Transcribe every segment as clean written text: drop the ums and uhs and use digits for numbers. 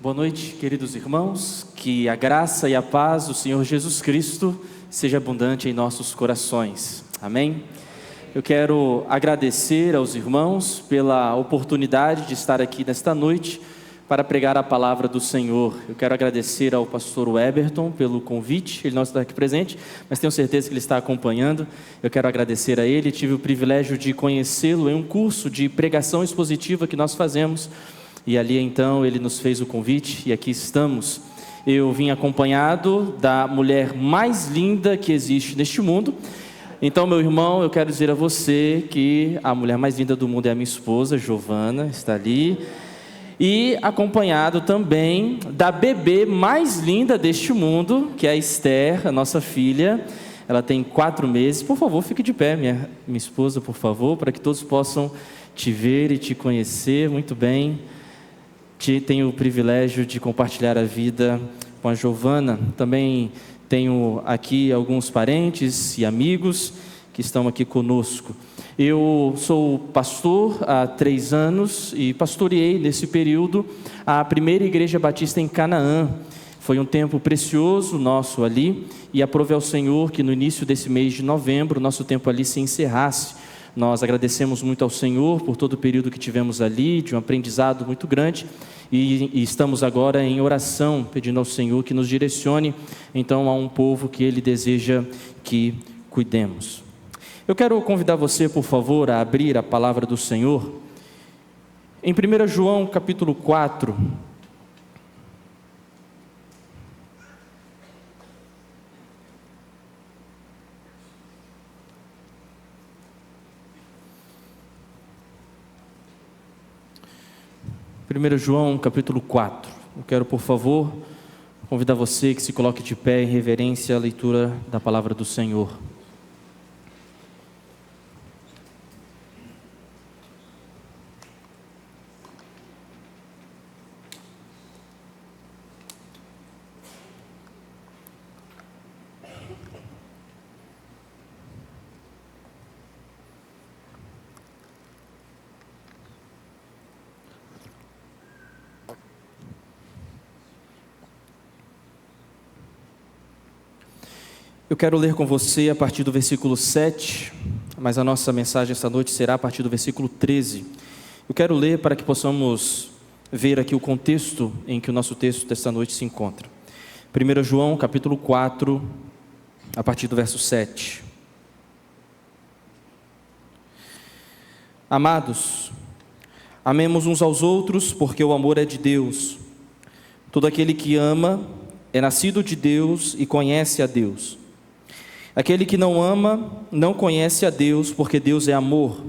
Boa noite, queridos irmãos, que a graça e a paz do Senhor Jesus Cristo seja abundante em nossos corações, amém? Eu quero agradecer aos irmãos pela oportunidade de estar aqui nesta noite para pregar a palavra do Senhor. Eu quero agradecer ao pastor Eberton pelo convite, ele não está aqui presente, mas tenho certeza que ele está acompanhando. Eu quero agradecer a ele, tive o privilégio de conhecê-lo em um curso de pregação expositiva que nós fazemos, e ali então ele nos fez o convite e aqui estamos. Eu vim acompanhado da mulher mais linda que existe neste mundo. Então, meu irmão, eu quero dizer a você que a mulher mais linda do mundo é a minha esposa, Giovana, está ali. E acompanhado também da bebê mais linda deste mundo, que é a Esther, a nossa filha. Ela tem 4 meses. Por favor, fique de pé, minha esposa, por favor, para que todos possam te ver e te conhecer muito bem. Tenho o privilégio de compartilhar a vida com a Giovana. Também tenho aqui alguns parentes e amigos que estão aqui conosco. Eu sou pastor há 3 anos e pastoreei nesse período a primeira igreja batista em Canaã. Foi um tempo precioso nosso ali e aprove ao Senhor que no início desse mês de novembro nosso tempo ali se encerrasse. Nós agradecemos muito ao Senhor por todo o período que tivemos ali, de um aprendizado muito grande, e estamos agora em oração, pedindo ao Senhor que nos direcione, então, a um povo que Ele deseja que cuidemos. Eu quero convidar você, por favor, a abrir a palavra do Senhor, em 1 João capítulo 4, João capítulo 4, eu quero, por favor, convidar você que se coloque de pé em reverência à leitura da palavra do Senhor. Eu quero ler com você a partir do versículo 7, mas a nossa mensagem esta noite será a partir do versículo 13. Eu quero ler para que possamos ver aqui o contexto em que o nosso texto desta noite se encontra. 1 João capítulo 4, a partir do verso 7. Amados, amemos uns aos outros, porque o amor é de Deus. Todo aquele que ama é nascido de Deus e conhece a Deus. Aquele que não ama, não conhece a Deus, porque Deus é amor.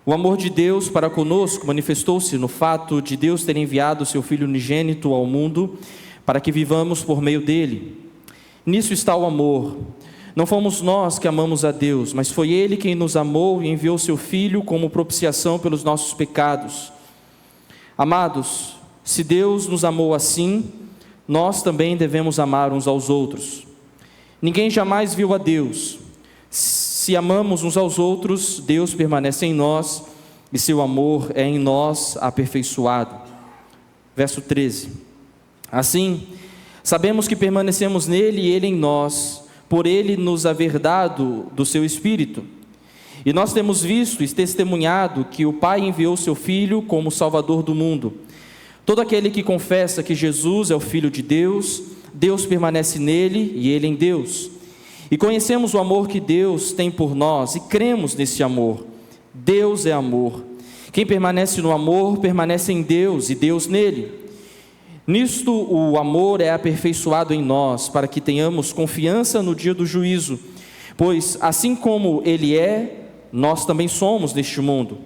O amor de Deus para conosco manifestou-se no fato de Deus ter enviado seu Filho unigênito ao mundo, para que vivamos por meio dele. Nisso está o amor. Não fomos nós que amamos a Deus, mas foi Ele quem nos amou e enviou seu Filho como propiciação pelos nossos pecados. Amados, se Deus nos amou assim, nós também devemos amar uns aos outros. Ninguém jamais viu a Deus. Se amamos uns aos outros, Deus permanece em nós e seu amor é em nós aperfeiçoado. Verso 13. Assim, sabemos que permanecemos nele e ele em nós, por ele nos haver dado do seu Espírito. E nós temos visto e testemunhado que o Pai enviou seu Filho como Salvador do mundo. Todo aquele que confessa que Jesus é o Filho de Deus, Deus permanece nele e ele em Deus. E conhecemos o amor que Deus tem por nós e cremos nesse amor. Deus é amor. Quem permanece no amor, permanece em Deus e Deus nele. Nisto o amor é aperfeiçoado em nós, para que tenhamos confiança no dia do juízo. Pois assim como ele é, nós também somos neste mundo.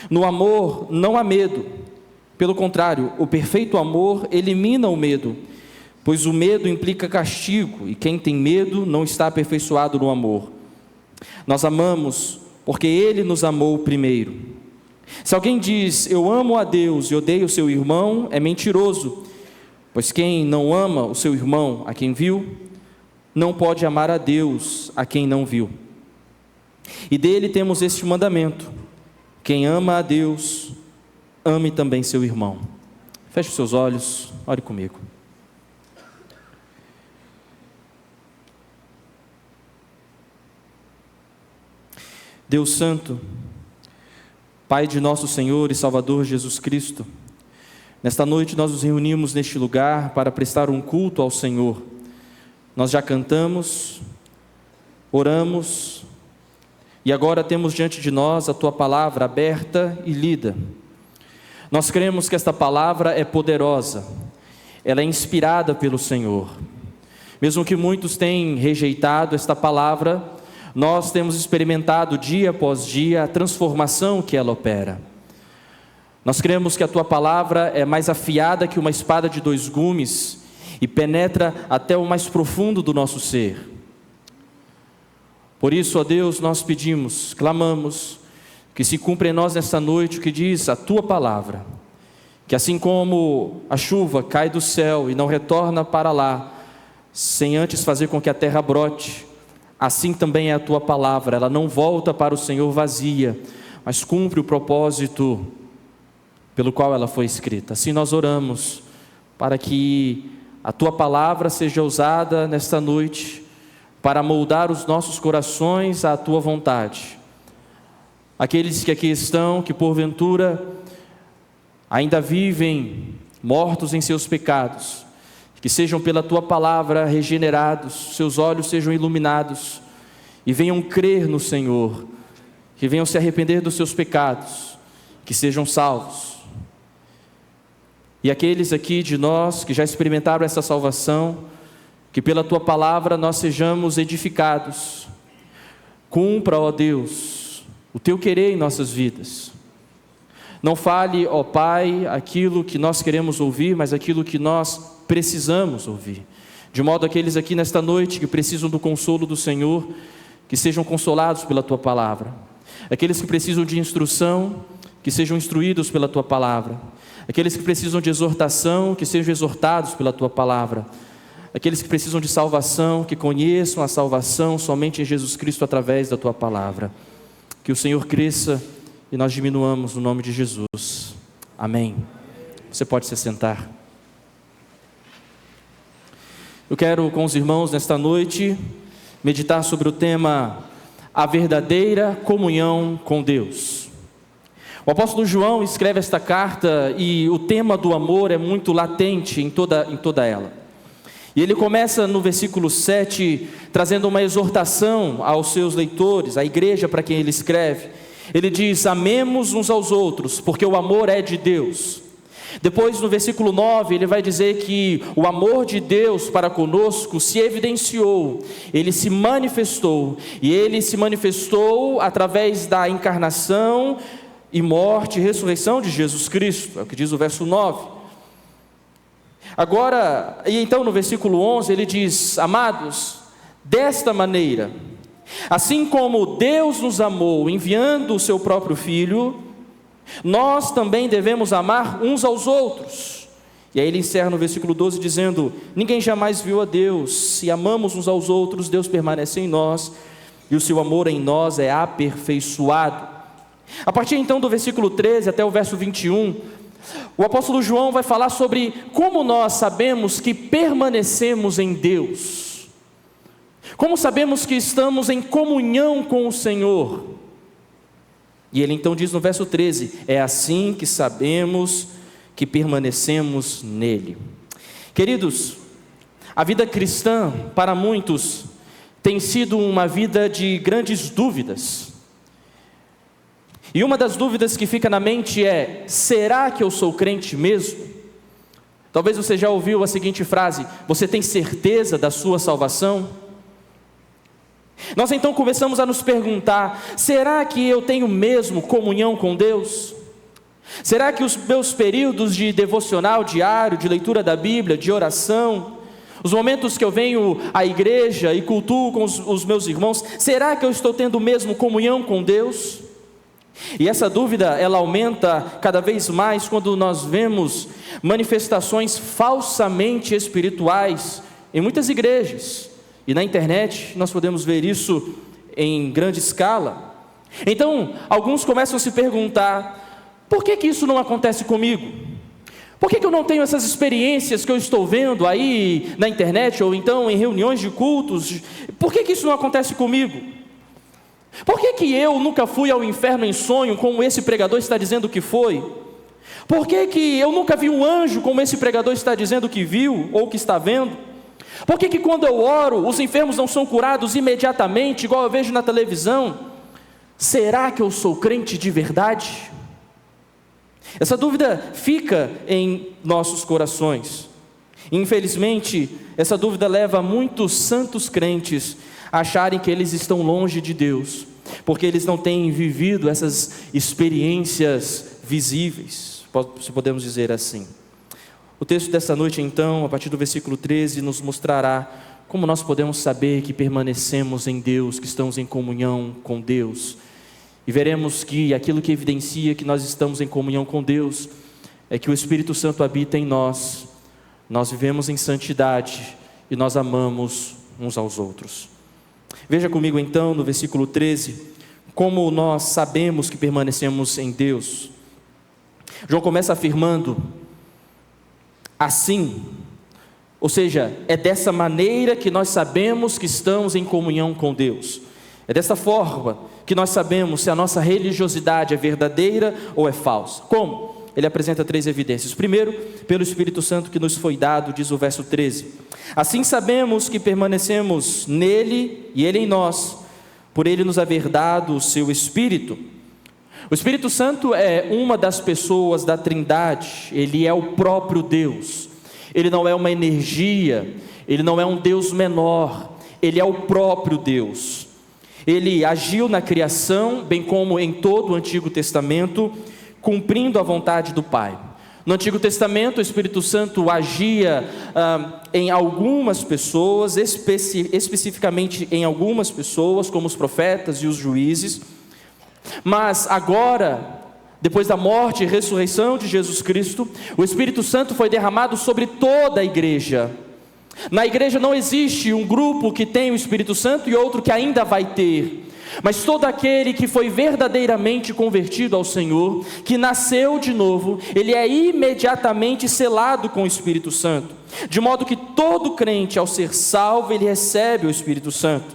No amor não há medo. Pelo contrário, o perfeito amor elimina o medo, pois o medo implica castigo, e quem tem medo não está aperfeiçoado no amor. Nós amamos porque Ele nos amou primeiro. Se alguém diz, eu amo a Deus e odeio o seu irmão, é mentiroso, pois quem não ama o seu irmão, a quem viu, não pode amar a Deus, a quem não viu. E dele temos este mandamento: quem ama a Deus, ame também seu irmão. Feche os seus olhos, ore comigo. Deus Santo, Pai de nosso Senhor e Salvador Jesus Cristo, nesta noite nós nos reunimos neste lugar para prestar um culto ao Senhor. Nós já cantamos, oramos, e agora temos diante de nós a Tua palavra aberta e lida. Nós cremos que esta palavra é poderosa, ela é inspirada pelo Senhor. Mesmo que muitos tenham rejeitado esta palavra, nós temos experimentado dia após dia a transformação que ela opera. Nós cremos que a Tua palavra é mais afiada que uma espada de 2 gumes e penetra até o mais profundo do nosso ser. Por isso, ó Deus, nós pedimos, clamamos, que se cumpra em nós nesta noite o que diz a Tua palavra, que assim como a chuva cai do céu e não retorna para lá, sem antes fazer com que a terra brote, assim também é a Tua palavra, ela não volta para o Senhor vazia, mas cumpre o propósito pelo qual ela foi escrita. Assim nós oramos, para que a Tua palavra seja usada nesta noite, para moldar os nossos corações à Tua vontade. Aqueles que aqui estão, que porventura ainda vivem mortos em seus pecados, que sejam pela Tua palavra regenerados, seus olhos sejam iluminados e venham crer no Senhor, que venham se arrepender dos seus pecados, que sejam salvos. E aqueles aqui de nós que já experimentaram essa salvação, que pela Tua palavra nós sejamos edificados. Cumpra, ó Deus, o Teu querer em nossas vidas. Não fale, ó Pai, aquilo que nós queremos ouvir, mas aquilo que nós precisamos ouvir, de modo aqueles aqui nesta noite que precisam do consolo do Senhor, que sejam consolados pela Tua palavra, aqueles que precisam de instrução, que sejam instruídos pela Tua palavra, aqueles que precisam de exortação, que sejam exortados pela Tua palavra, aqueles que precisam de salvação, que conheçam a salvação somente em Jesus Cristo através da Tua palavra. Que o Senhor cresça e nós diminuamos no nome de Jesus. Amém. Você pode se sentar. Eu quero com os irmãos nesta noite meditar sobre o tema a verdadeira comunhão com Deus. O apóstolo João escreve esta carta e o tema do amor é muito latente em toda ela. E ele começa no versículo 7 trazendo uma exortação aos seus leitores, à igreja para quem ele escreve. Ele diz: amemos uns aos outros, porque o amor é de Deus. Depois no versículo 9 ele vai dizer que o amor de Deus para conosco se evidenciou, ele se manifestou, e ele se manifestou através da encarnação e morte e ressurreição de Jesus Cristo, é o que diz o verso 9. Agora, e então no versículo 11 ele diz: amados, desta maneira, assim como Deus nos amou enviando o seu próprio Filho, nós também devemos amar uns aos outros. E aí ele encerra no versículo 12 dizendo: ninguém jamais viu a Deus. Se amamos uns aos outros, Deus permanece em nós e o seu amor em nós é aperfeiçoado. A partir então do versículo 13 até o verso 21, o apóstolo João vai falar sobre como nós sabemos que permanecemos em Deus, como sabemos que estamos em comunhão com o Senhor. E ele então diz no verso 13: é assim que sabemos que permanecemos nele. Queridos, a vida cristã para muitos tem sido uma vida de grandes dúvidas. E uma das dúvidas que fica na mente é: será que eu sou crente mesmo? Talvez você já ouviu a seguinte frase: você tem certeza da sua salvação? Nós então começamos a nos perguntar: será que eu tenho mesmo comunhão com Deus? Será que os meus períodos de devocional diário, de leitura da Bíblia, de oração, os momentos que eu venho à igreja e cultuo com os meus irmãos, será que eu estou tendo mesmo comunhão com Deus? E essa dúvida, ela aumenta cada vez mais quando nós vemos manifestações falsamente espirituais em muitas igrejas. E na internet nós podemos ver isso em grande escala. Então, alguns começam a se perguntar: por que isso não acontece comigo? Por que eu não tenho essas experiências que eu estou vendo aí na internet, ou então em reuniões de cultos? Por que isso não acontece comigo? Por que eu nunca fui ao inferno em sonho, como esse pregador está dizendo que foi? Por que eu nunca vi um anjo, como esse pregador está dizendo que viu, ou que está vendo? Por que quando eu oro, os enfermos não são curados imediatamente, igual eu vejo na televisão? Será que eu sou crente de verdade? Essa dúvida fica em nossos corações. Infelizmente, essa dúvida leva muitos santos crentes a acharem que eles estão longe de Deus, porque eles não têm vivido essas experiências visíveis, se podemos dizer assim. O texto desta noite, então, a partir do versículo 13, nos mostrará como nós podemos saber que permanecemos em Deus, que estamos em comunhão com Deus. E veremos que aquilo que evidencia que nós estamos em comunhão com Deus é que o Espírito Santo habita em nós, nós vivemos em santidade e nós amamos uns aos outros. Veja comigo então no versículo 13, como nós sabemos que permanecemos em Deus. João começa afirmando, assim, ou seja, é dessa maneira que nós sabemos que estamos em comunhão com Deus. É dessa forma que nós sabemos se a nossa religiosidade é verdadeira ou é falsa. Como? Ele apresenta 3 evidências. Primeiro, pelo Espírito Santo que nos foi dado, diz o verso 13. Assim sabemos que permanecemos nele e ele em nós, por ele nos haver dado o seu Espírito. O Espírito Santo é uma das pessoas da Trindade, ele é o próprio Deus. Ele não é uma energia, ele não é um Deus menor, ele é o próprio Deus. Ele agiu na criação, bem como em todo o Antigo Testamento, cumprindo a vontade do Pai. No Antigo Testamento, o Espírito Santo agia em algumas pessoas, especificamente em algumas pessoas, como os profetas e os juízes. Mas agora, depois da morte e ressurreição de Jesus Cristo, o Espírito Santo foi derramado sobre toda a igreja. Na igreja não existe um grupo que tem o Espírito Santo e outro que ainda vai ter, mas todo aquele que foi verdadeiramente convertido ao Senhor, que nasceu de novo, ele é imediatamente selado com o Espírito Santo, de modo que todo crente, ao ser salvo, ele recebe o Espírito Santo.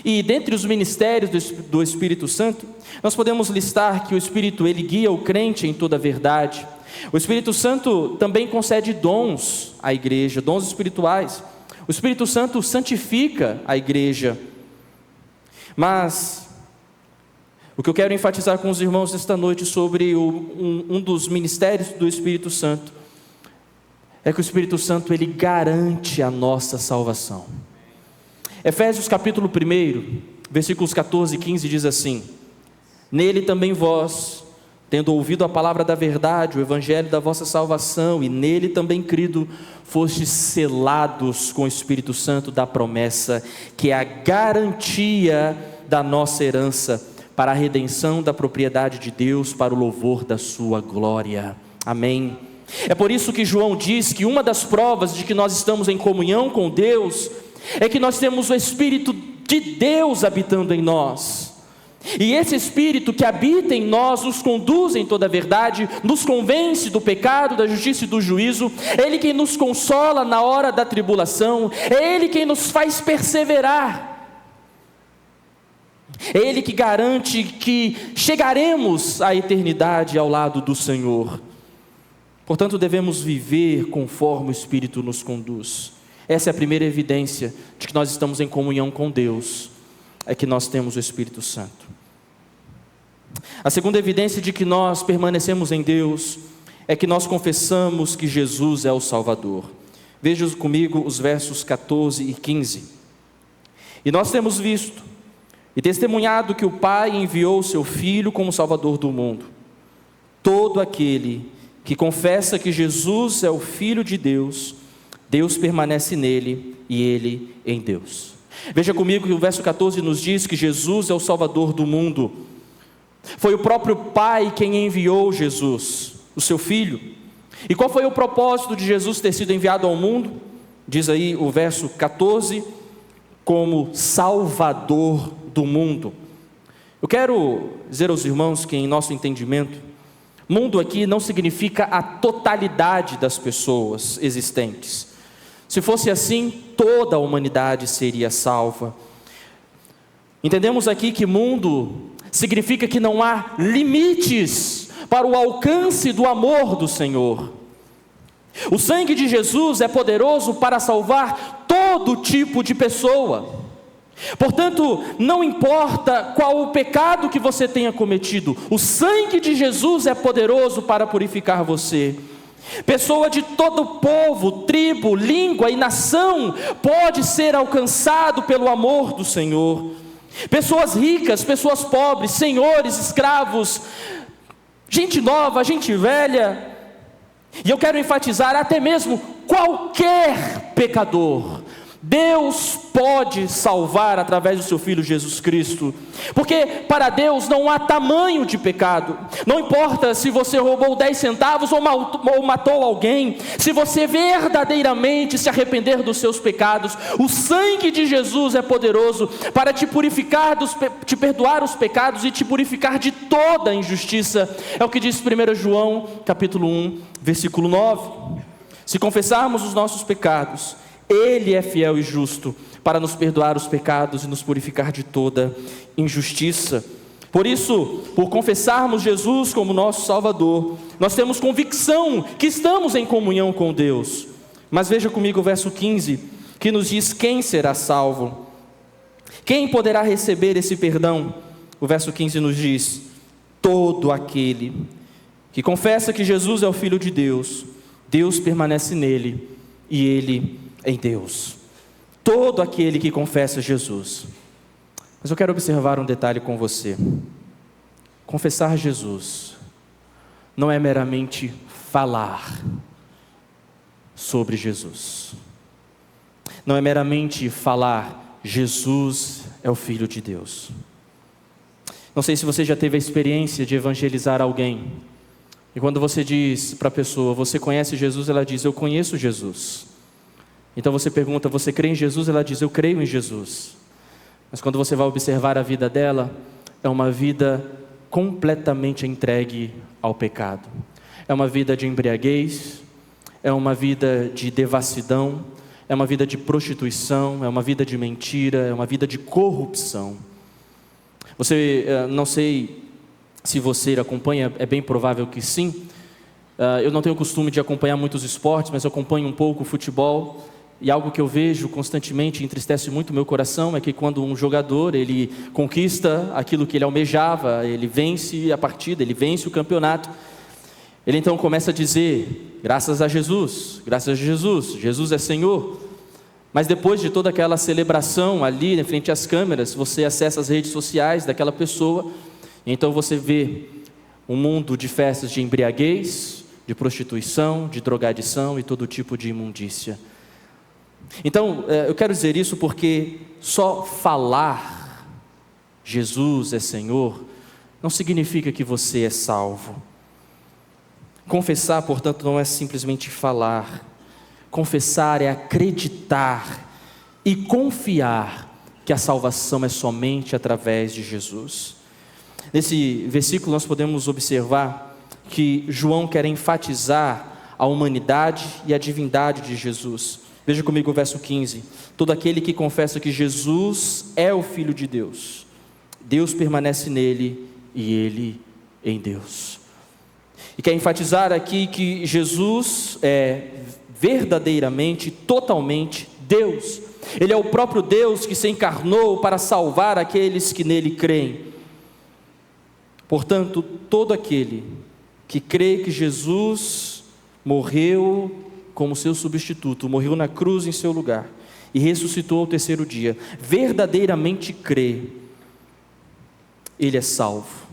E dentre os ministérios do Espírito Santo, nós podemos listar que o Espírito, ele guia o crente em toda a verdade. O Espírito Santo também concede dons à igreja, dons espirituais. O Espírito Santo santifica a igreja. Mas o que eu quero enfatizar com os irmãos esta noite sobre um dos ministérios do Espírito Santo é que o Espírito Santo, ele garante a nossa salvação. Efésios capítulo 1, versículos 14 e 15 diz assim: nele também vós, tendo ouvido a palavra da verdade, o evangelho da vossa salvação, e nele também crido, fostes selados com o Espírito Santo da promessa, que é a garantia da nossa herança, para a redenção da propriedade de Deus, para o louvor da sua glória. Amém. É por isso que João diz que uma das provas de que nós estamos em comunhão com Deus, é que nós temos o Espírito de Deus habitando em nós. E esse Espírito que habita em nós nos conduz em toda a verdade, nos convence do pecado, da justiça e do juízo. É Ele quem nos consola na hora da tribulação, é Ele quem nos faz perseverar, é Ele que garante que chegaremos à eternidade ao lado do Senhor. Portanto, devemos viver conforme o Espírito nos conduz. Essa é a primeira evidência de que nós estamos em comunhão com Deus, é que nós temos o Espírito Santo. A segunda evidência de que nós permanecemos em Deus é que nós confessamos que Jesus é o Salvador. Vejam comigo os versos 14 e 15. E nós temos visto e testemunhado que o Pai enviou o seu Filho como Salvador do mundo. Todo aquele que confessa que Jesus é o Filho de Deus, Deus permanece nele e ele em Deus. Veja comigo que o verso 14 nos diz que Jesus é o Salvador do mundo. Foi o próprio Pai quem enviou Jesus, o seu Filho. E qual foi o propósito de Jesus ter sido enviado ao mundo? Diz aí o verso 14, como Salvador do mundo. Eu quero dizer aos irmãos que, em nosso entendimento, Mundo aqui não significa a totalidade das pessoas existentes. Se fosse assim, toda a humanidade seria salva. Entendemos aqui que mundo significa que não há limites para o alcance do amor do Senhor. O sangue de Jesus é poderoso para salvar todo tipo de pessoa. Portanto, não importa qual o pecado que você tenha cometido, o sangue de Jesus é poderoso para purificar você. Pessoa de todo povo, tribo, língua e nação pode ser alcançado pelo amor do Senhor. Pessoas ricas, pessoas pobres, senhores, escravos, gente nova, gente velha. E eu quero enfatizar, até mesmo qualquer pecador, Deus pode salvar através do seu Filho Jesus Cristo, porque para Deus não há tamanho de pecado. Não importa se você roubou 10 centavos ou matou alguém, se você verdadeiramente se arrepender dos seus pecados, o sangue de Jesus é poderoso para te purificar, te perdoar os pecados e te purificar de toda a injustiça. É o que diz 1 João capítulo 1, versículo 9. Se confessarmos os nossos pecados, Ele é fiel e justo para nos perdoar os pecados e nos purificar de toda injustiça. Por isso, por confessarmos Jesus como nosso Salvador, nós temos convicção que estamos em comunhão com Deus. Mas veja comigo o verso 15, que nos diz quem será salvo. Quem poderá receber esse perdão? O verso 15 nos diz: todo aquele que confessa que Jesus é o Filho de Deus, Deus permanece nele e ele em Deus. Todo aquele que confessa Jesus. Mas eu quero observar um detalhe com você. Confessar Jesus não é meramente falar sobre Jesus. Não é meramente falar Jesus é o Filho de Deus. Não sei se você já teve a experiência de evangelizar alguém, e quando você diz para a pessoa, você conhece Jesus? Ela diz, eu conheço Jesus. Então você pergunta, você crê em Jesus? Ela diz, eu creio em Jesus. Mas quando você vai observar a vida dela, é uma vida completamente entregue ao pecado. É uma vida de embriaguez, é uma vida de devassidão, é uma vida de prostituição, é uma vida de mentira, é uma vida de corrupção. Você, não sei se você acompanha, é bem provável que sim. Eu não tenho o costume de acompanhar muitos esportes, mas eu acompanho um pouco o futebol. E algo que eu vejo constantemente, entristece muito o meu coração, é que quando um jogador, ele conquista aquilo que ele almejava, ele vence a partida, ele vence o campeonato, ele então começa a dizer, graças a Jesus, Jesus é Senhor. Mas depois de toda aquela celebração ali, em frente às câmeras, você acessa as redes sociais daquela pessoa, e então você vê um mundo de festas de embriaguez, de prostituição, de drogadição e todo tipo de imundícia. Então, eu quero dizer isso porque só falar Jesus é Senhor não significa que você é salvo. Confessar, portanto, não é simplesmente falar. Confessar é acreditar e confiar que a salvação é somente através de Jesus. Nesse versículo nós podemos observar que João quer enfatizar a humanidade e a divindade de Jesus. Veja comigo o verso 15. Todo aquele que confessa que Jesus é o Filho de Deus, Deus permanece nele e ele em Deus. E quer enfatizar aqui que Jesus é verdadeiramente, totalmente Deus. Ele é o próprio Deus que se encarnou para salvar aqueles que nele creem. Portanto, todo aquele que crê que Jesus morreu como seu substituto, morreu na cruz em seu lugar e ressuscitou ao terceiro dia, verdadeiramente crê, ele é salvo.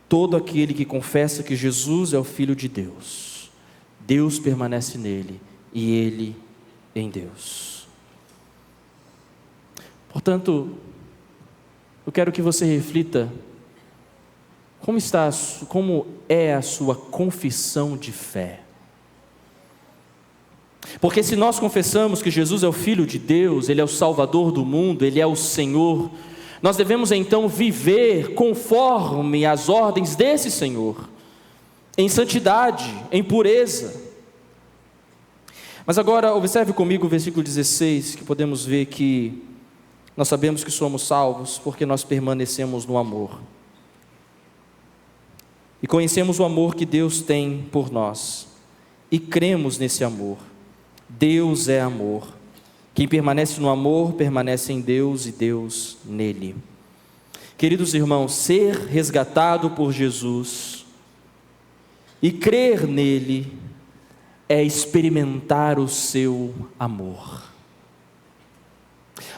Todo aquele que confessa que Jesus é o Filho de Deus, Deus permanece nele e ele em Deus. Portanto, eu quero que você reflita como é a sua confissão de fé. Porque se nós confessamos que Jesus é o Filho de Deus, Ele é o Salvador do mundo, Ele é o Senhor, Nós devemos então viver conforme as ordens desse Senhor, em santidade, em pureza. Mas agora observe comigo o versículo 16, que podemos ver que nós sabemos que somos salvos porque nós permanecemos no amor. E conhecemos o amor que Deus tem por nós, e cremos nesse amor. Deus é amor. Quem permanece no amor, permanece em Deus e Deus nele. Queridos irmãos, ser resgatado por Jesus e crer nele é experimentar o seu amor.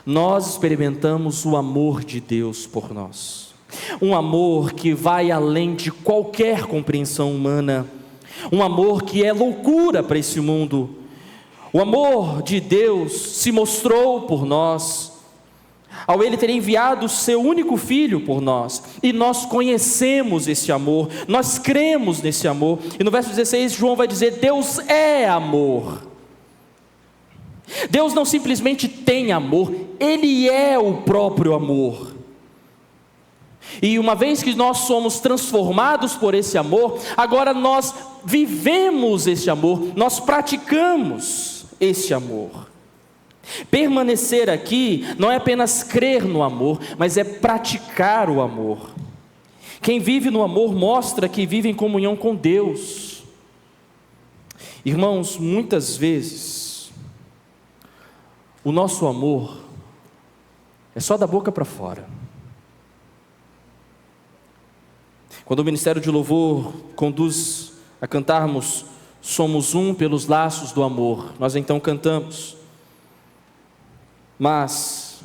Nós experimentamos o amor de Deus por nós. Um amor que vai além de qualquer compreensão humana. Um amor que é loucura para esse mundo. O amor de Deus se mostrou por nós, ao Ele ter enviado o seu único Filho por nós, e nós conhecemos esse amor, nós cremos nesse amor, e no verso 16 João vai dizer: Deus é amor. Deus não simplesmente tem amor, Ele é o próprio amor. E uma vez que nós somos transformados por esse amor, agora nós vivemos esse amor, nós praticamos esse amor. Permanecer aqui não é apenas crer no amor, mas é praticar o amor. Quem vive no amor mostra que vive em comunhão com Deus. Irmãos, muitas vezes o nosso amor é só da boca para fora. Quando o Ministério de Louvor conduz a cantarmos Somos um pelos laços do amor, nós então cantamos, mas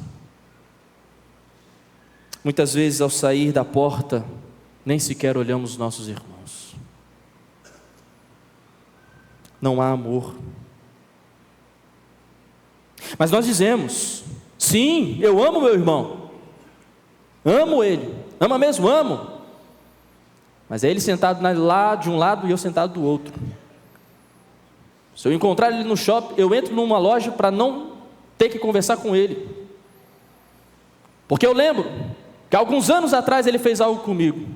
muitas vezes ao sair da porta nem sequer olhamos os nossos irmãos. Não há amor. Mas nós dizemos: sim, eu amo meu irmão, amo ele, ama mesmo, amo. Mas é ele sentado lá de um lado e eu sentado do outro. Se eu encontrar ele no shopping, eu entro numa loja para não ter que conversar com ele. Porque eu lembro que alguns anos atrás ele fez algo comigo.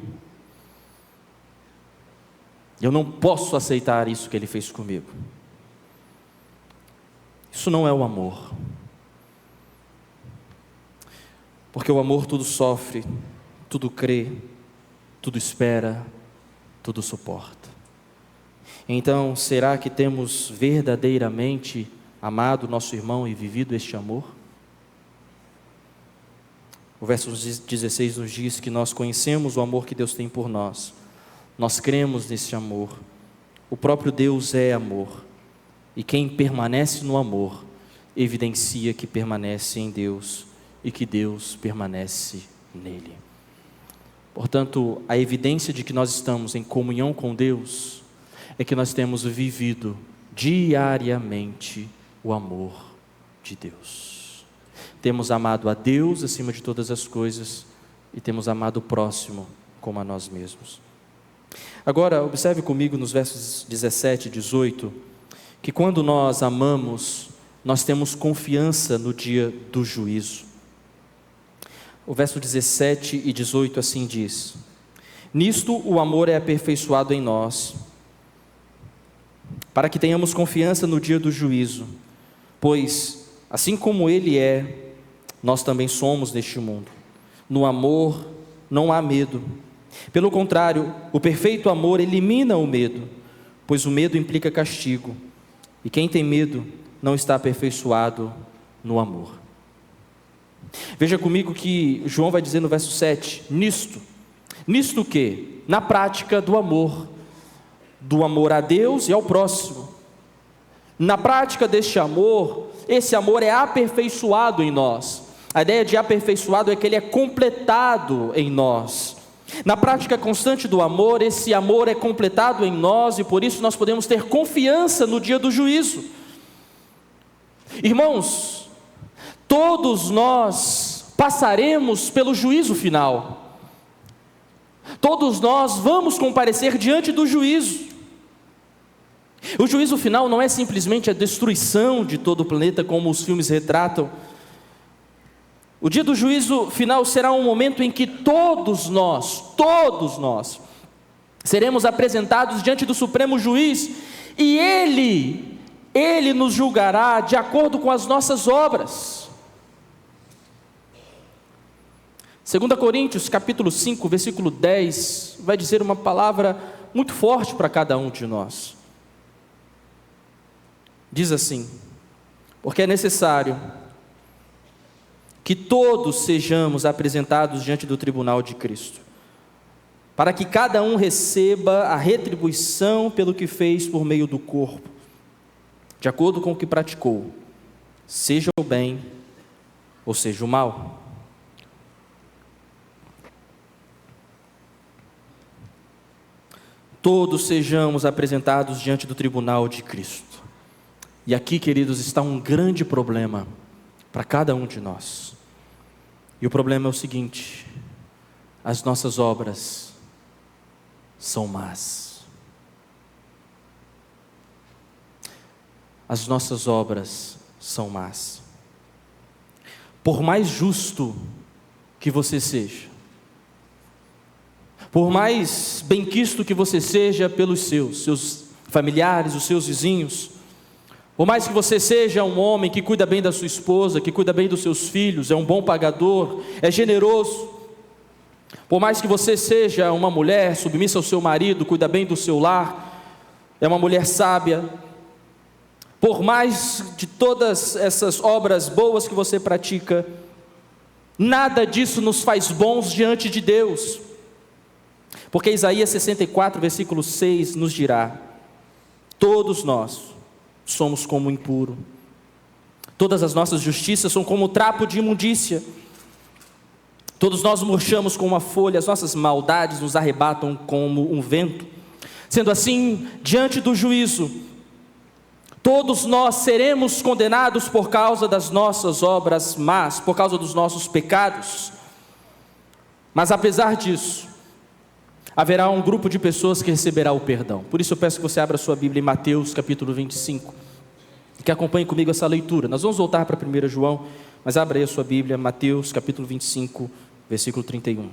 Eu não posso aceitar isso que ele fez comigo. Isso não é o amor. Porque o amor tudo sofre, tudo crê, tudo espera, tudo suporta. Então, será que temos verdadeiramente amado nosso irmão e vivido este amor? O verso 16 nos diz que nós conhecemos o amor que Deus tem por nós. Nós cremos nesse amor. O próprio Deus é amor. E quem permanece no amor, evidencia que permanece em Deus e que Deus permanece nele. Portanto, a evidência de que nós estamos em comunhão com Deus é que nós temos vivido diariamente o amor de Deus. Temos amado a Deus acima de todas as coisas e temos amado o próximo como a nós mesmos. Agora, observe comigo nos versos 17 e 18, que quando nós amamos, nós temos confiança no dia do juízo. O verso 17 e 18 assim diz: nisto o amor é aperfeiçoado em nós, para que tenhamos confiança no dia do juízo, pois, assim como Ele é, nós também somos neste mundo. No amor não há medo. Pelo contrário, o perfeito amor elimina o medo, pois o medo implica castigo, e quem tem medo não está aperfeiçoado no amor. Veja comigo que João vai dizer no verso 7, nisto que? Na prática do amor a Deus e ao próximo. Na prática deste amor, esse amor é aperfeiçoado em nós. A ideia de aperfeiçoado é que ele é completado em nós. Na prática constante do amor, esse amor é completado em nós e por isso nós podemos ter confiança no dia do juízo. Irmãos, todos nós passaremos pelo juízo final. Todos nós vamos comparecer diante do juízo. O juízo final não é simplesmente a destruição de todo o planeta, como os filmes retratam. O dia do juízo final será um momento em que todos nós, seremos apresentados diante do Supremo Juiz, e Ele nos julgará de acordo com as nossas obras. 2 Coríntios capítulo 5, versículo 10, vai dizer uma palavra muito forte para cada um de nós. Diz assim: porque é necessário que todos sejamos apresentados diante do tribunal de Cristo, para que cada um receba a retribuição pelo que fez por meio do corpo, de acordo com o que praticou, seja o bem ou seja o mal. Todos sejamos apresentados diante do tribunal de Cristo. E aqui, queridos, está um grande problema para cada um de nós. E o problema é o seguinte: as nossas obras são más. As nossas obras são más. Por mais justo que você seja, por mais benquisto que você seja pelos seus familiares, os seus vizinhos, por mais que você seja um homem que cuida bem da sua esposa, que cuida bem dos seus filhos, é um bom pagador, é generoso, por mais que você seja uma mulher submissa ao seu marido, cuida bem do seu lar, é uma mulher sábia, por mais de todas essas obras boas que você pratica, nada disso nos faz bons diante de Deus, porque Isaías 64, versículo 6 nos dirá: todos nós somos como impuro, todas as nossas justiças são como trapo de imundícia, todos nós murchamos como uma folha, as nossas maldades nos arrebatam como um vento. Sendo assim, diante do juízo, todos nós seremos condenados por causa das nossas obras más, por causa dos nossos pecados. Mas apesar disso, haverá um grupo de pessoas que receberá o perdão. Por isso eu peço que você abra sua Bíblia em Mateus capítulo 25, e que acompanhe comigo essa leitura. Nós vamos voltar para 1 João, mas abra aí a sua Bíblia, Mateus capítulo 25, versículo 31.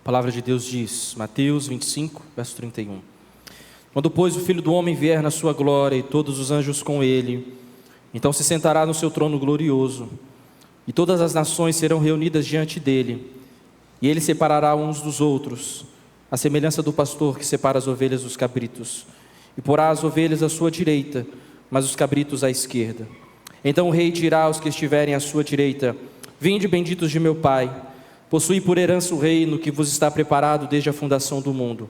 A palavra de Deus diz, Mateus 25, verso 31. Quando, pois, o Filho do Homem vier na sua glória e todos os anjos com ele, então se sentará no seu trono glorioso, e todas as nações serão reunidas diante dele, e ele separará uns dos outros, à semelhança do pastor que separa as ovelhas dos cabritos, e porá as ovelhas à sua direita, mas os cabritos à esquerda. Então o rei dirá aos que estiverem à sua direita: vinde, benditos de meu Pai, possuí por herança o reino que vos está preparado desde a fundação do mundo.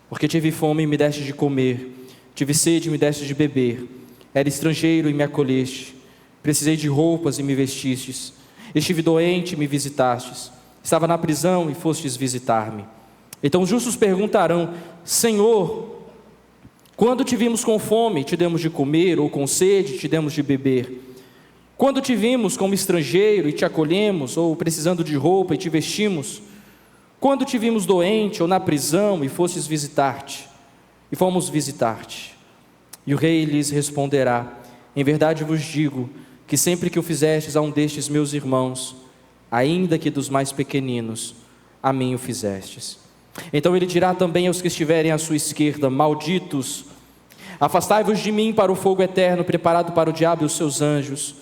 Porque tive fome e me deste de comer, tive sede e me deste de beber, era estrangeiro e me acolheste, precisei de roupas e me vestistes, estive doente e me visitastes, estava na prisão e fostes visitar-me. Então os justos perguntarão: Senhor, quando te vimos com fome, te demos de comer, ou com sede, te demos de beber? Quando te vimos como estrangeiro e te acolhemos, ou precisando de roupa e te vestimos? Quando te vimos doente ou na prisão e fostes visitar-te, e fomos visitar-te? E o rei lhes responderá: em verdade vos digo, que sempre que o fizestes a um destes meus irmãos, ainda que dos mais pequeninos, a mim o fizestes. Então ele dirá também aos que estiverem à sua esquerda: malditos, afastai-vos de mim para o fogo eterno, preparado para o diabo e os seus anjos.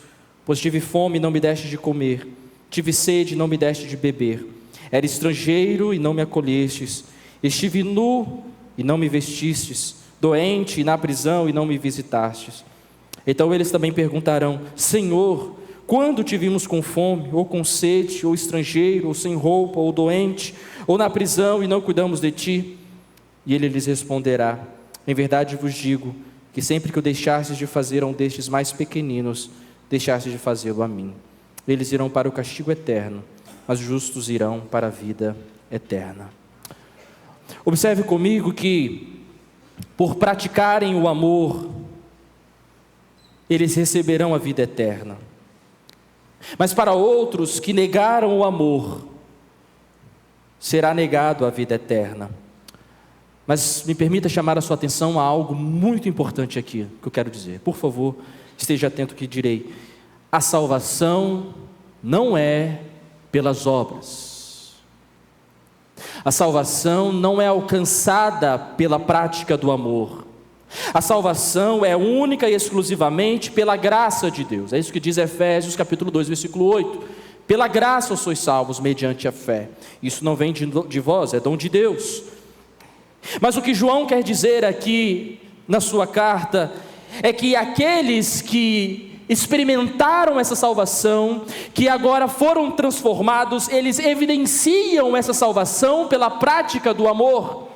Pois tive fome e não me deste de comer, tive sede e não me deste de beber, era estrangeiro e não me acolhestes, estive nu e não me vestistes, doente e na prisão e não me visitastes. Então eles também perguntarão: Senhor, quando te vimos com fome, ou com sede, ou estrangeiro, ou sem roupa, ou doente, ou na prisão e não cuidamos de ti? E ele lhes responderá: em verdade vos digo, que sempre que o deixastes de fazer a um destes mais pequeninos, deixaste de fazê-lo a mim. Eles irão para o castigo eterno, mas os justos irão para a vida eterna. Observe comigo que por praticarem o amor, eles receberão a vida eterna. Mas para outros que negaram o amor, será negado a vida eterna. Mas me permita chamar a sua atenção a algo muito importante aqui, que eu quero dizer. Por favor, esteja atento ao que direi. A salvação não é pelas obras. A salvação não é alcançada pela prática do amor. A salvação é única e exclusivamente pela graça de Deus. É isso que diz Efésios capítulo 2, versículo 8. Pela graça sois salvos mediante a fé. Isso não vem de vós, é dom de Deus. Mas o que João quer dizer aqui na sua carta é que aqueles que experimentaram essa salvação, que agora foram transformados, eles evidenciam essa salvação pela prática do amor.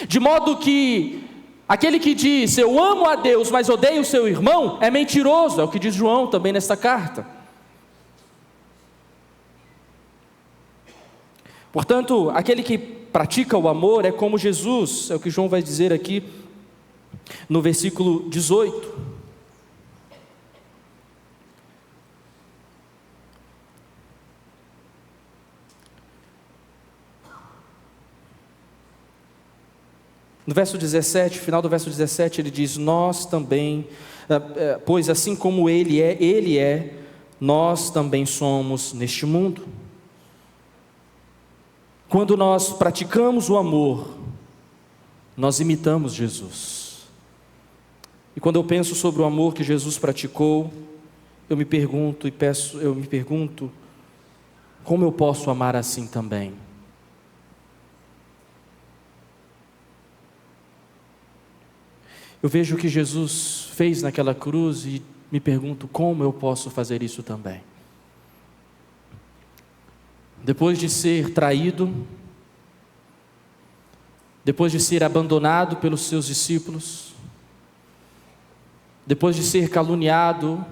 De modo que aquele que diz, eu amo a Deus, mas odeio o seu irmão, é mentiroso, é o que diz João também nesta carta. Portanto, aquele que pratica o amor é como Jesus, é o que João vai dizer aqui no versículo 18. No verso 17, final do verso 17, ele diz, nós também, pois assim como Ele é, nós também somos neste mundo. Quando nós praticamos o amor, nós imitamos Jesus. E quando eu penso sobre o amor que Jesus praticou, eu me pergunto, como eu posso amar assim também? Eu vejo o que Jesus fez naquela cruz e me pergunto como eu posso fazer isso também. Depois de ser traído, depois de ser abandonado pelos seus discípulos, depois de ser caluniado,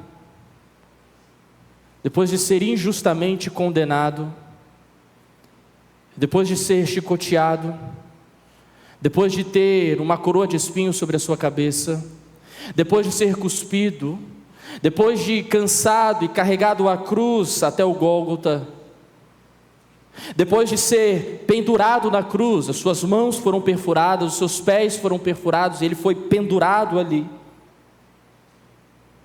depois de ser injustamente condenado, depois de ser chicoteado, depois de ter uma coroa de espinhos sobre a sua cabeça, depois de ser cuspido, depois de cansado e carregado à cruz até o Gólgota, depois de ser pendurado na cruz, as suas mãos foram perfuradas, os seus pés foram perfurados, e ele foi pendurado ali.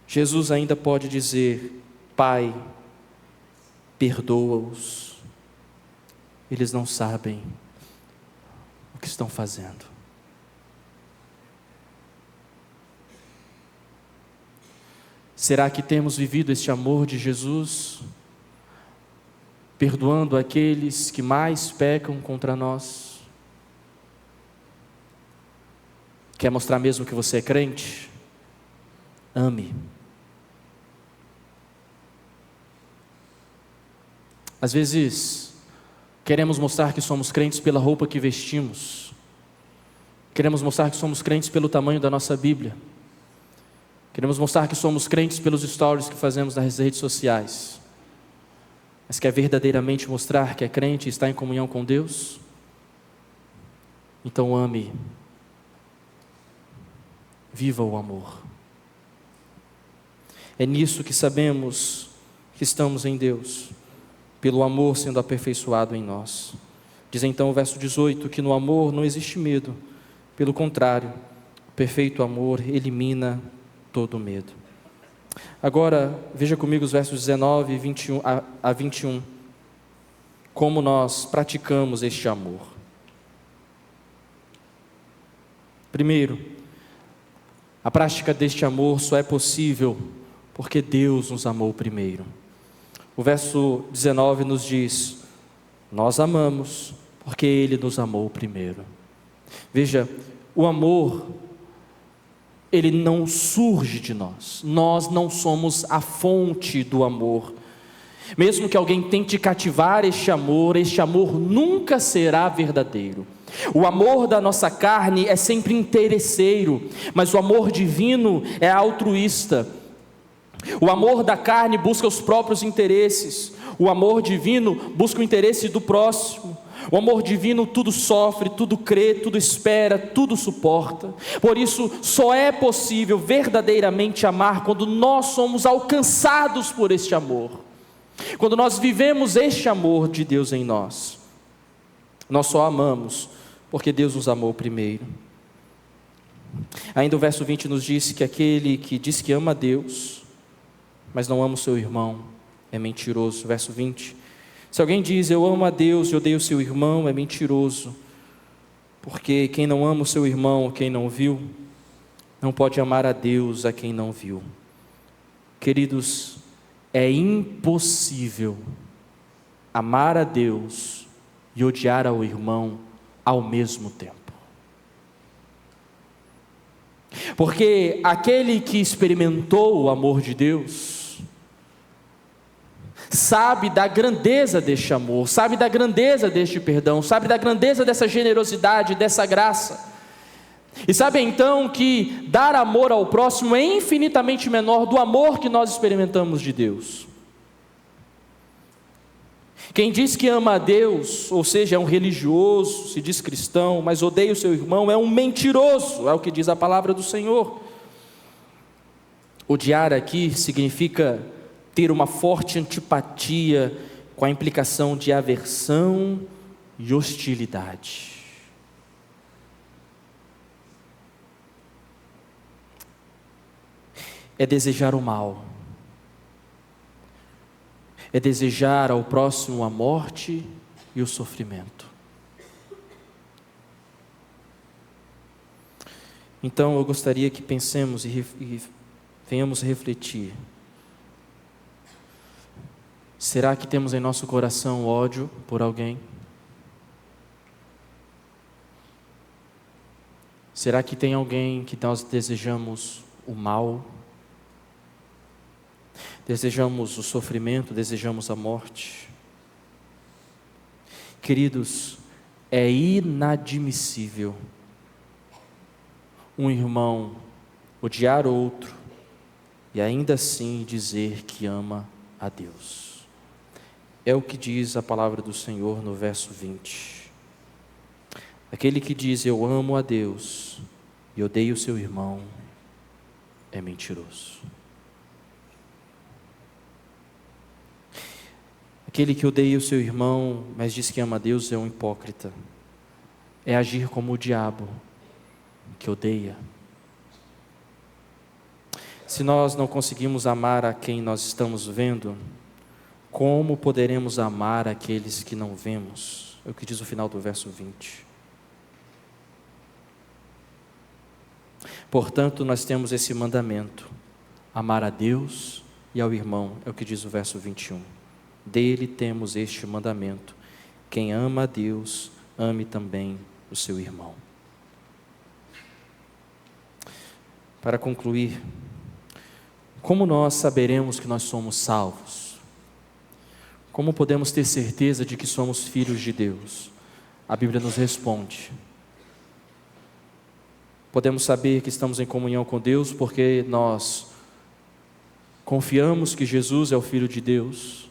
Jesus ainda pode dizer, Pai, perdoa-os, eles não sabem o que estão fazendo. Será que temos vivido este amor de Jesus, perdoando aqueles que mais pecam contra nós? Quer mostrar mesmo que você é crente? Ame. Às vezes, queremos mostrar que somos crentes pela roupa que vestimos. Queremos mostrar que somos crentes pelo tamanho da nossa Bíblia. Queremos mostrar que somos crentes pelos stories que fazemos nas redes sociais. Mas quer verdadeiramente mostrar que é crente e está em comunhão com Deus? Então ame. Viva o amor. É nisso que sabemos que estamos em Deus, pelo amor sendo aperfeiçoado em nós. Diz então o verso 18 que no amor não existe medo, pelo contrário, o perfeito amor elimina todo medo. Agora, veja comigo os versos 19 e 21 a 21, como nós praticamos este amor. Primeiro, a prática deste amor só é possível porque Deus nos amou primeiro. O verso 19 nos diz, nós amamos porque Ele nos amou primeiro. Veja, o amor, ele não surge de nós. Nós não somos a fonte do amor. Mesmo que alguém tente cativar este amor nunca será verdadeiro. O amor da nossa carne é sempre interesseiro, mas o amor divino é altruísta. O amor da carne busca os próprios interesses. O amor divino busca o interesse do próximo. O amor divino tudo sofre, tudo crê, tudo espera, tudo suporta. Por isso, só é possível verdadeiramente amar quando nós somos alcançados por este amor. Quando nós vivemos este amor de Deus em nós. Nós só amamos porque Deus nos amou primeiro. Ainda o verso 20 nos diz que aquele que diz que ama a Deus, mas não ama o seu irmão, é mentiroso. Verso 20. Se alguém diz, eu amo a Deus e odeio o seu irmão, é mentiroso. Porque quem não ama o seu irmão, quem não viu, não pode amar a Deus a quem não viu. Queridos, é impossível amar a Deus e odiar ao irmão ao mesmo tempo. Porque aquele que experimentou o amor de Deus sabe da grandeza deste amor, sabe da grandeza deste perdão, sabe da grandeza dessa generosidade, dessa graça. E sabe então que dar amor ao próximo é infinitamente menor do amor que nós experimentamos de Deus. Quem diz que ama a Deus, ou seja, é um religioso, se diz cristão, mas odeia o seu irmão, é um mentiroso, é o que diz a palavra do Senhor. Odiar aqui significa ter uma forte antipatia, com a implicação de aversão e hostilidade. É desejar o mal. É desejar ao próximo a morte e o sofrimento. Então eu gostaria que pensemos e venhamos refletir. Será que temos em nosso coração ódio por alguém? Será que tem alguém que nós desejamos o mal? Desejamos o sofrimento, desejamos a morte? Queridos, é inadmissível um irmão odiar outro e ainda assim dizer que ama a Deus. É o que diz a palavra do Senhor no verso 20. Aquele que diz eu amo a Deus e odeio o seu irmão é mentiroso. Aquele que odeia o seu irmão, mas diz que ama a Deus, é um hipócrita. É agir como o diabo, que odeia. Se nós não conseguimos amar a quem nós estamos vendo, como poderemos amar aqueles que não vemos? É o que diz o final do verso 20. Portanto, nós temos esse mandamento: amar a Deus e ao irmão, é o que diz o verso 21. Dele temos este mandamento: quem ama a Deus, ame também o seu irmão. Para concluir, como nós saberemos que nós somos salvos? Como podemos ter certeza de que somos filhos de Deus? A Bíblia nos responde. Podemos saber que estamos em comunhão com Deus porque nós confiamos que Jesus é o Filho de Deus.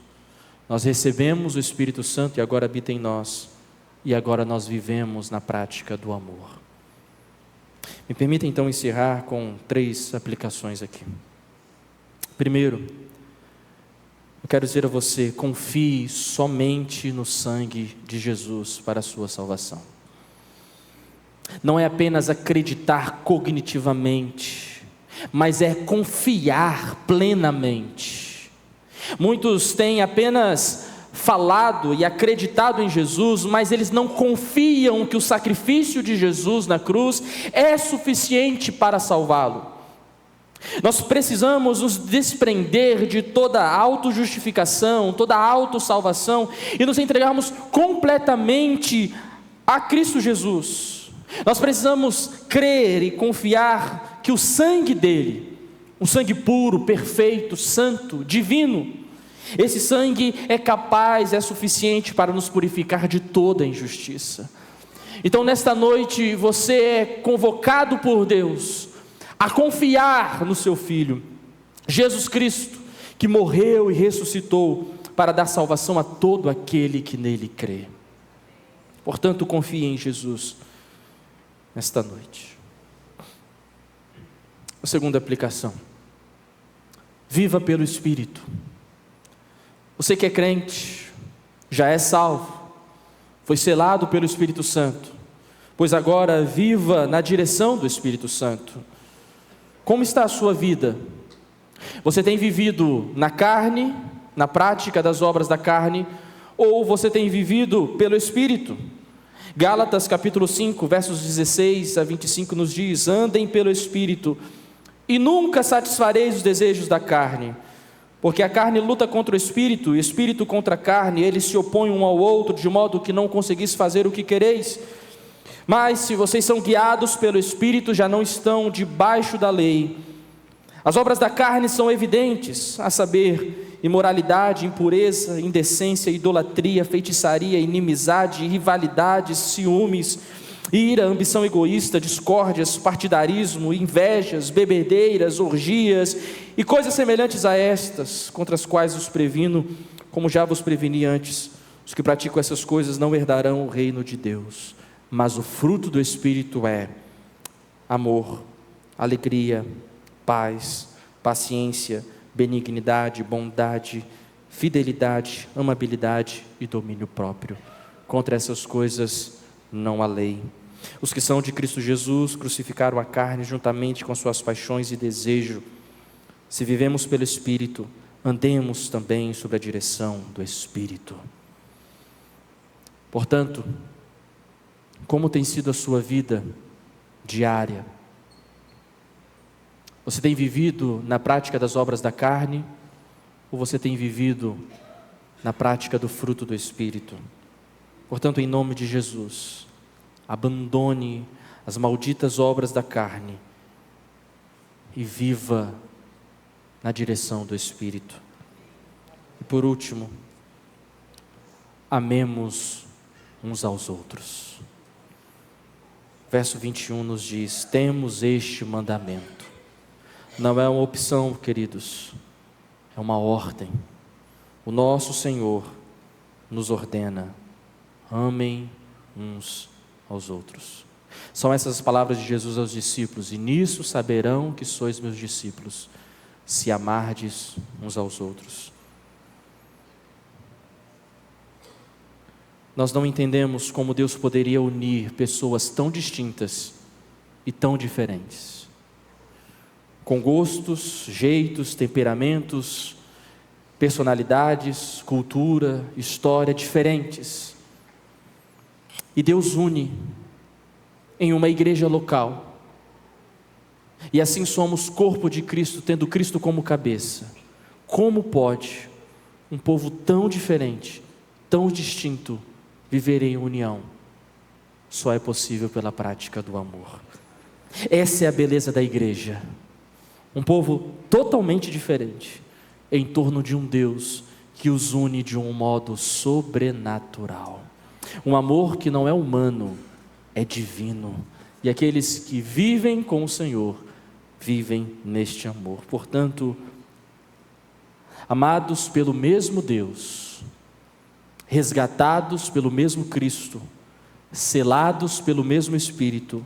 Nós recebemos o Espírito Santo e agora habita em nós, e agora nós vivemos na prática do amor. Me permita então encerrar com 3 aplicações aqui. Primeiro, eu quero dizer a você, confie somente no sangue de Jesus para a sua salvação. Não é apenas acreditar cognitivamente, mas é confiar plenamente. Muitos têm apenas falado e acreditado em Jesus, mas eles não confiam que o sacrifício de Jesus na cruz é suficiente para salvá-lo. Nós precisamos nos desprender de toda autojustificação, toda autossalvação e nos entregarmos completamente a Cristo Jesus. Nós precisamos crer e confiar que o sangue dele, um sangue puro, perfeito, santo, divino, esse sangue é capaz, é suficiente para nos purificar de toda injustiça. Então nesta noite você é convocado por Deus a confiar no seu Filho, Jesus Cristo, que morreu e ressuscitou para dar salvação a todo aquele que nele crê. Portanto, confie em Jesus nesta noite. A segunda aplicação: viva pelo Espírito. Você que é crente, já é salvo, foi selado pelo Espírito Santo, pois agora viva na direção do Espírito Santo. Como está a sua vida? Você tem vivido na carne, na prática das obras da carne, ou você tem vivido pelo Espírito? Gálatas capítulo 5, versos 16 a 25 nos diz: andem pelo Espírito, e nunca satisfareis os desejos da carne, porque a carne luta contra o Espírito, e o Espírito contra a carne, eles se opõem um ao outro, de modo que não conseguis fazer o que quereis. Mas se vocês são guiados pelo Espírito, já não estão debaixo da lei. As obras da carne são evidentes, a saber, imoralidade, impureza, indecência, idolatria, feitiçaria, inimizade, rivalidades, ciúmes, ira, ambição egoísta, discórdias, partidarismo, invejas, bebedeiras, orgias e coisas semelhantes a estas, contra as quais os previno, como já vos preveni antes. Os que praticam essas coisas não herdarão o reino de Deus. Mas o fruto do Espírito é amor, alegria, paz, paciência, benignidade, bondade, fidelidade, amabilidade e domínio próprio. Contra essas coisas não há lei. Os que são de Cristo Jesus crucificaram a carne juntamente com suas paixões e desejo. Se vivemos pelo Espírito, andemos também sob a direção do Espírito. Portanto, como tem sido a sua vida diária? Você tem vivido na prática das obras da carne, ou você tem vivido na prática do fruto do Espírito? Portanto, em nome de Jesus, abandone as malditas obras da carne e viva na direção do Espírito. E por último, amemos uns aos outros. Verso 21 nos diz: temos este mandamento. Não é uma opção, queridos, é uma ordem. O nosso Senhor nos ordena: amem uns aos outros. São essas as palavras de Jesus aos discípulos: e nisso saberão que sois meus discípulos, se amardes uns aos outros. Nós não entendemos como Deus poderia unir pessoas tão distintas e tão diferentes, com gostos, jeitos, temperamentos, personalidades, cultura, história diferentes. E Deus une em uma igreja local. E assim somos corpo de Cristo, tendo Cristo como cabeça. Como pode um povo tão diferente, tão distinto, viver em união? Só é possível pela prática do amor. Essa é a beleza da igreja. Um povo totalmente diferente, em torno de um Deus que os une de um modo sobrenatural. Um amor que não é humano, é divino. E aqueles que vivem com o Senhor, vivem neste amor. Portanto, amados pelo mesmo Deus, resgatados pelo mesmo Cristo, selados pelo mesmo Espírito,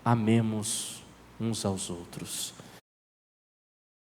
amemos uns aos outros.